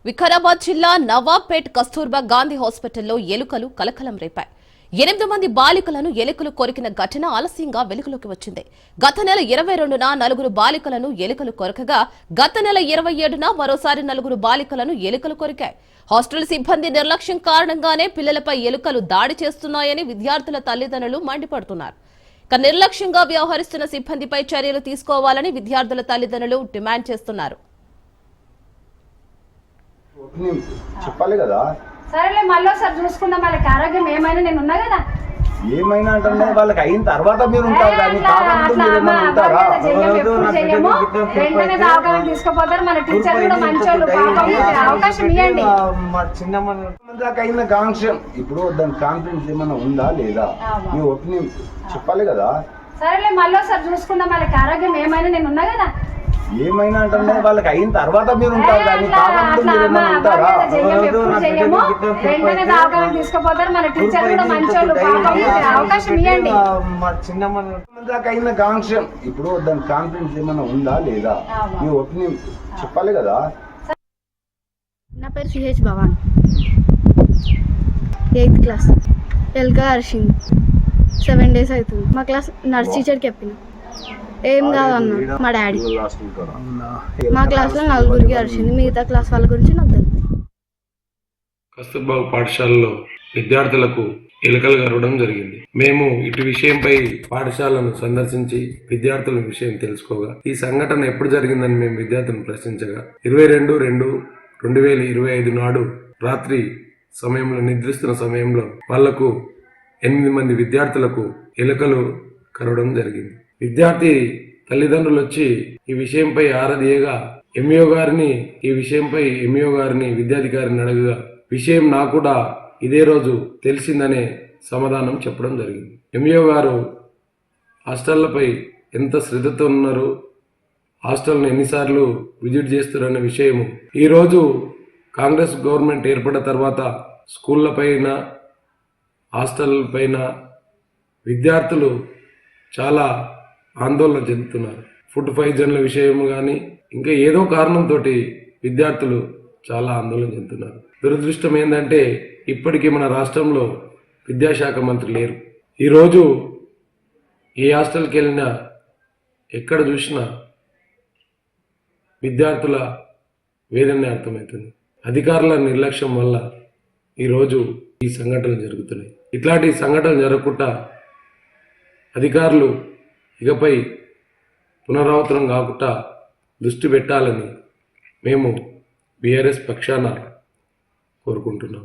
వికారాబాద్ జిల్లా నవాబ్పేట్ కస్తూర్బా గాంధీ హాస్పిటల్లో ఎలుకలు కలకలం రేపాయి. 8 మంది బాలికలను ఎలుకలు కొరికిన ఘటన ఆలస్యంగా వెలుగులోకి వచ్చింది. గత నెల 22న 4 బాలికలను ఎలుకలు కొరకగా గత నెల 27న మరోసారి 4 బాలికలను ఎలుకలు కొరికాయి. హాస్టల్ సిబ్బంది నిర్లక్ష్యం కారణంగానే పిల్లలపై ఎలుకలు దాడి చేస్తున్నాయని విద్యార్థుల తల్లిదండ్రులు మండిపడుతున్నారు. నిర్లక్ష్యంగా వ్యవహరిస్తున్న సిబ్బందిపై చర్యలు తీసుకోవాలని విద్యార్థుల తల్లిదండ్రులు డిమాండ్ చేస్తున్నారు. చెప్పాలి కదా. సరేలే మళ్ళీ ఒకసారి చూసుకుందాం. వాళ్ళకి ఆరోగ్యం ఏమైనా నేను ఉన్నా కదా. ఏమైనా అంటే వాళ్ళకి అయిన తర్వాత మీరు ఉంటారు కానీ వెంటనే దవాఖానకు తీసుకుపోతారు. మన టీచర్ కూడా మంచోళ్ళు, అవకాశం ఇవ్వండి. దాకా అయిన కాంక్షన్ ఇప్పుడు దాని కాన్ఫిడెన్స్ ఏమైనా ఉందా లేదా మీ ఒపీనియన్ చెప్పాలి కదా. సరేలే మళ్ళీ ఒకసారి చూసుకుందాం. వాళ్ళకి ఆరోగ్యం ఏమైనా నేను ఉన్నా కదా. ఏమైనా అంటే వాళ్ళకి అయిన తర్వాత మీరు ఉంటారు కానీ వెంటనే దవాఖానకు తీసుకుపోతారు. మన టీచర్ కూడా మంచోళ్ళు, అవకాశం ఇవ్వండి. దాకా అయిన కాంక్షన్ ఇప్పుడు దాని కాన్ఫిడెన్స్ ఏమైనా ఉందా లేదా మీ ఒపీనియన్ చెప్పాలి కదా. నా పేరు సిహెచ్ భవాన్, 8th క్లాస్. ఎల్కా హర్షింగ్ 7 days అవుతుంది. మా క్లాస్ నర్స్ టీచర్కి చెప్పిన ఏం కాదన్నా మా డాడీ. మా క్లాస్లో 4 అరిచింది, మిగతా క్లాస్ వాళ్ళ గురించి నాకు తెలియదు. కస్తూర్బా పాఠశాలలో విద్యార్థులకు ఎలుకలు కరవడం జరిగింది. మేము ఇటు విషయంపై పాఠశాలను సందర్శించి విద్యార్థుల విషయం తెలుసుకోగా ఈ సంఘటన ఎప్పుడు జరిగిందని మేము విద్యార్థులను ప్రశ్నించగా 22/2/2025 నాడు రాత్రి సమయంలో నిద్రిస్తున్న సమయంలో వాళ్లకు 8 మంది విద్యార్థులకు ఎలుకలు కరవడం జరిగింది. విద్యార్థి తల్లిదండ్రులు వచ్చి ఈ విషయంపై ఆరాధియగా ఎంఈఓ గారిని విద్యాధికారిని అడగగా విషయం నాకు కూడా ఇదే రోజు తెలిసిందనే సమాధానం చెప్పడం జరిగింది. ఎంఈఓ గారు హాస్టళ్లపై ఎంత శ్రద్ధతో ఉన్నారు, హాస్టల్ను ఎన్నిసార్లు విజిట్ చేస్తారనే విషయము ఈరోజు కాంగ్రెస్ గవర్నమెంట్ ఏర్పడిన తర్వాత స్కూళ్ళ పైన హాస్టల్ పైన విద్యార్థులు చాలా ఆందోళన చెందుతున్నారు. ఫుడ్ పాయిజన్ల విషయం కానీ ఇంకా ఏదో కారణంతో విద్యార్థులు చాలా ఆందోళన చెందుతున్నారు. దురదృష్టం ఏంటంటే ఇప్పటికీ మన రాష్ట్రంలో విద్యాశాఖ మంత్రి లేరు. ఈరోజు ఏ హాస్టల్కి వెళ్ళినా ఎక్కడ చూసినా విద్యార్థుల వేదనే అర్థమవుతుంది. అధికారుల నిర్లక్ష్యం వల్ల ఈరోజు ఈ సంఘటనలు జరుగుతున్నాయి. ఇట్లాంటి సంఘటనలు జరగకుండా అధికారులు ఇకపై పునరావృతం కాకుండా దృష్టి పెట్టాలని మేము బీఆర్ఎస్ పక్షాన కోరుకుంటున్నాం.